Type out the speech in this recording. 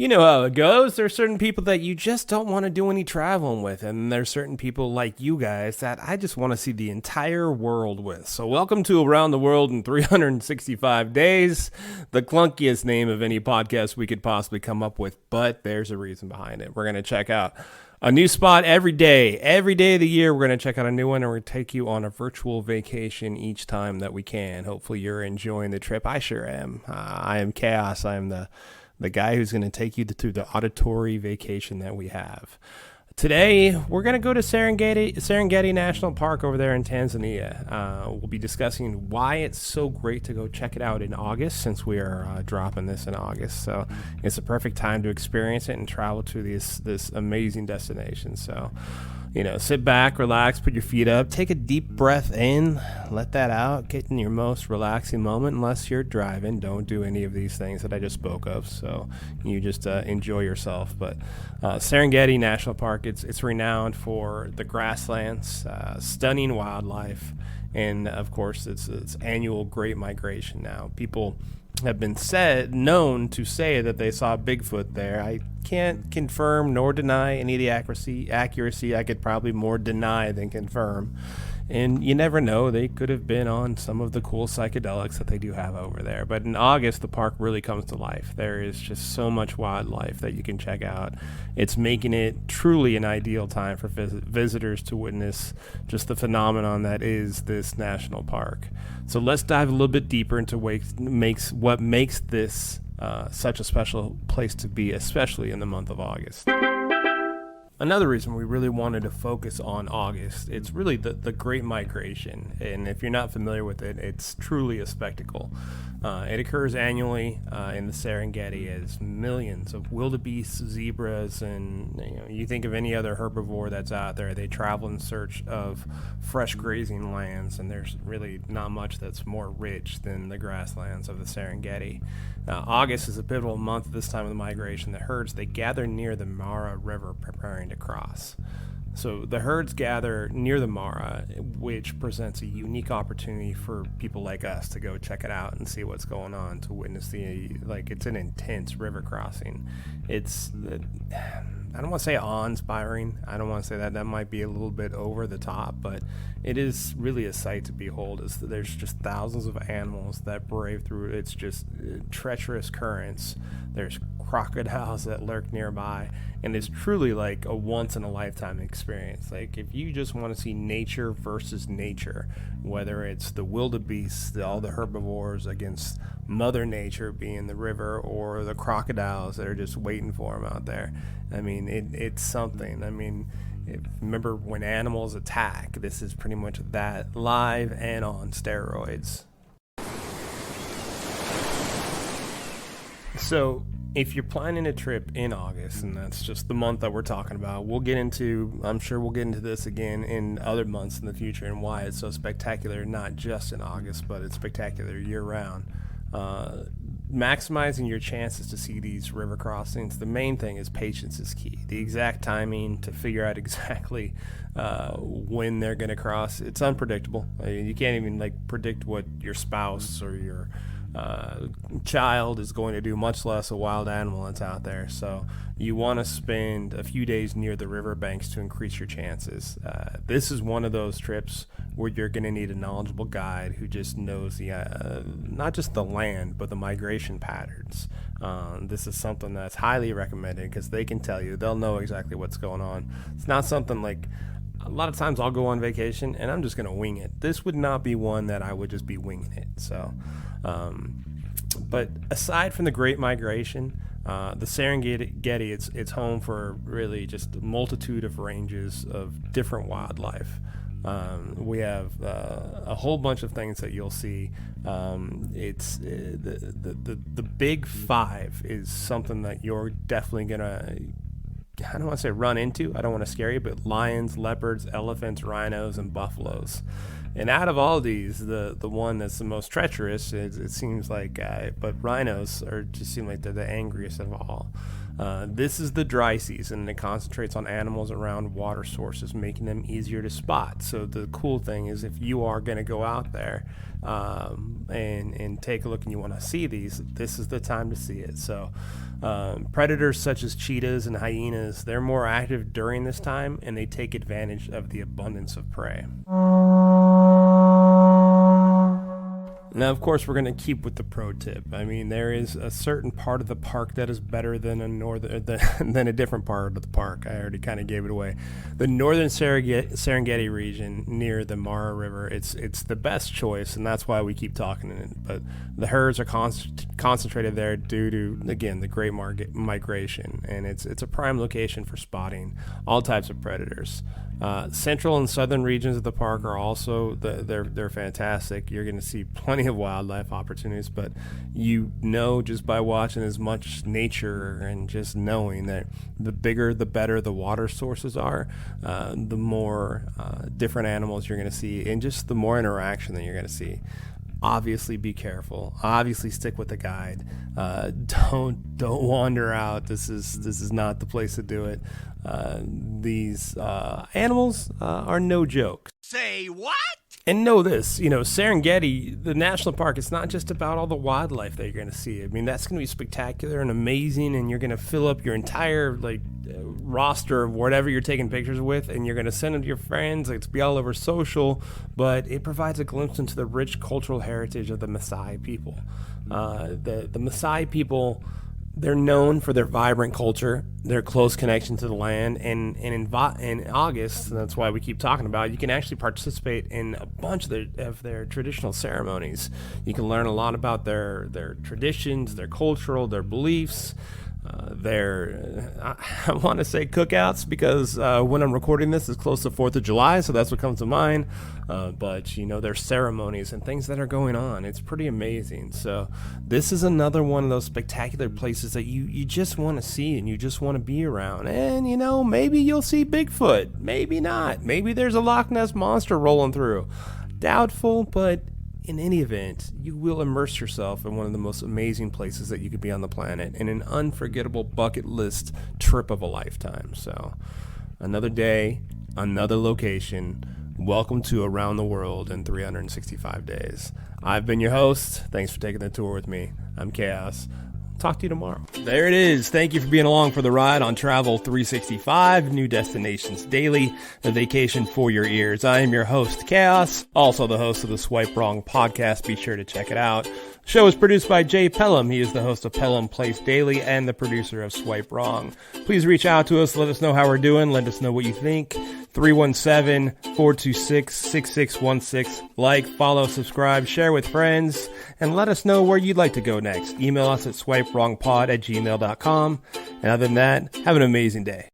You know how it goes. There's certain people that you just don't want to do any traveling with, and there's certain people like you guys that I just want to see the entire world with. So welcome to Around the World in 365 Days, the clunkiest name of any podcast we could possibly come up with, but there's a reason behind it. We're going to check out a new spot every day. Every day of the year, we're going to check out a new one, and we're going to take you on a virtual vacation each time that we can. Hopefully you're enjoying the trip. I sure am. I am Chaos. I am the guy who's going to take you to the auditory vacation that we have. Today, we're going to go to Sarenghetti National Park over there in Tanzania. We'll be discussing why it's so great to go check it out in August, since we are dropping this in August. So it's a perfect time to experience it and travel to this amazing destination. So, sit back, relax, put your feet up, take a deep breath in, let that out, get in your most relaxing moment. Unless you're driving, don't do any of these things that I just spoke of. So you just enjoy yourself. But Sarenghetti National Park, it's renowned for the grasslands, stunning wildlife, and of course its annual Great Migration. Now, people have been known to say that they saw Bigfoot there. I can't confirm nor deny any of the accuracy. I could probably more deny than confirm. And you never know, they could have been on some of the cool psychedelics that they do have over there. But in August, the park really comes to life. There is just so much wildlife that you can check out. It's making it truly an ideal time for visitors to witness just the phenomenon that is this national park. So let's dive a little bit deeper into what makes this such a special place to be, especially in the month of August. Another reason we really wanted to focus on August, it's really the Great Migration. And if you're not familiar with it, it's truly a spectacle. It occurs annually in the Serengeti as millions of wildebeest, zebras, and you think of any other herbivore that's out there, they travel in search of fresh grazing lands, and there's really not much that's more rich than the grasslands of the Serengeti. August is a pivotal month at this time of the migration. The herds, they gather near the Mara River preparing to cross. So the herds gather near the Mara, which presents a unique opportunity for people like us to go check it out and see what's going on, to witness it's an intense river crossing. I don't want to say awe-inspiring. I don't want to say that might be a little bit over the top, but it is really a sight to behold. There's just thousands of animals that brave through it's just treacherous currents. There's crocodiles that lurk nearby, and it's truly like a once-in-a-lifetime experience. Like, if you just want to see nature versus nature, whether it's the wildebeest, all the herbivores against Mother Nature being the river, or the crocodiles that are just waiting for them out there. I mean, it's something. I mean, remember when animals attack, this is pretty much that, live and on steroids. So if you're planning a trip in August, and that's just the month that we're talking about, I'm sure we'll get into this again in other months in the future and why it's so spectacular, not just in August, but it's spectacular year round. Maximizing your chances to see these river crossings, the main thing is patience is key. The exact timing to figure out exactly when they're going to cross, it's unpredictable. I mean, you can't even predict what your spouse or your child is going to do, much less a wild animal that's out there. So you want to spend a few days near the riverbanks to increase your chances. This is one of those trips where you're going to need a knowledgeable guide who just knows the not just the land, but the migration patterns. This is something that's highly recommended because they'll know exactly what's going on. It's not something like, a lot of times I'll go on vacation and I'm just going to wing it. This would not be one that I would just be winging it. So, but aside from the Great Migration, the Serengeti, it's home for really just a multitude of ranges of different wildlife. We have a whole bunch of things that you'll see. It's the big five is something that you're definitely gonna, I don't want to say run into, I don't want to scare you, but lions, leopards, elephants, rhinos, and buffaloes. And out of all these, the one that's the most treacherous, it seems like, but rhinos just seem like they're the angriest of all. This is the dry season, and it concentrates on animals around water sources, making them easier to spot. So the cool thing is, if you are going to go out there and take a look and you want to see these, this is the time to see it. So predators such as cheetahs and hyenas, they're more active during this time, and they take advantage of the abundance of prey. Now, of course, we're going to keep with the pro tip. I mean, there is a certain part of the park that is better than than a different part of the park. I already kind of gave it away. The northern Serengeti region near the Mara River, it's the best choice, and that's why we keep talking in it. But the herds are concentrated there due to, again, the great migration, and it's a prime location for spotting all types of predators. Central and southern regions of the park are also they're fantastic. You're going to see plenty of wildlife opportunities, but just by watching as much nature and just knowing that the bigger the better the water sources are, the more different animals you're going to see, and just the more interaction that you're going to see. Obviously, be careful. Obviously, stick with the guide. Don't wander out. This is not the place to do it. These animals are no joke. Say what? And know this, Serengeti, the national park, it's not just about all the wildlife that you're going to see. I mean, that's going to be spectacular and amazing, and you're going to fill up your entire roster of whatever you're taking pictures with, and you're going to send them to your friends. It's be all over social, but it provides a glimpse into the rich cultural heritage of the Maasai people. The Maasai people, they're known for their vibrant culture, their close connection to the land, and in August, and that's why we keep talking about it, you can actually participate in a bunch of their traditional ceremonies. You can learn a lot about their traditions, their their beliefs, I want to say cookouts, because when I'm recording this, it's close to 4th of July, so that's what comes to mind. But their ceremonies and things that are going on, it's pretty amazing. So this is another one of those spectacular places that you just want to see and you just want to be around. And maybe you'll see Bigfoot, maybe not. Maybe there's a Loch Ness monster rolling through. Doubtful, but in any event, you will immerse yourself in one of the most amazing places that you could be on the planet, in an unforgettable bucket list trip of a lifetime. So, another day, another location. Welcome to Around the World in 365 Days. I've been your host. Thanks for taking the tour with me. I'm Chaos. Talk to you tomorrow. There it is. Thank you for being along for the ride on Travel 365, new destinations daily, a vacation for your ears. I am your host, Chaos, also the host of the Swipe Wrong podcast. Be sure to check it out. The show is produced by Jay Pelham. He is the host of Pelham Place Daily and the producer of Swipe Wrong. Please reach out to us. Let us know how we're doing. Let us know what you think. 317-426-6616. Like, follow, subscribe, share with friends, and let us know where you'd like to go next. Email us at swipewrongpod@gmail.com. And other than that, have an amazing day.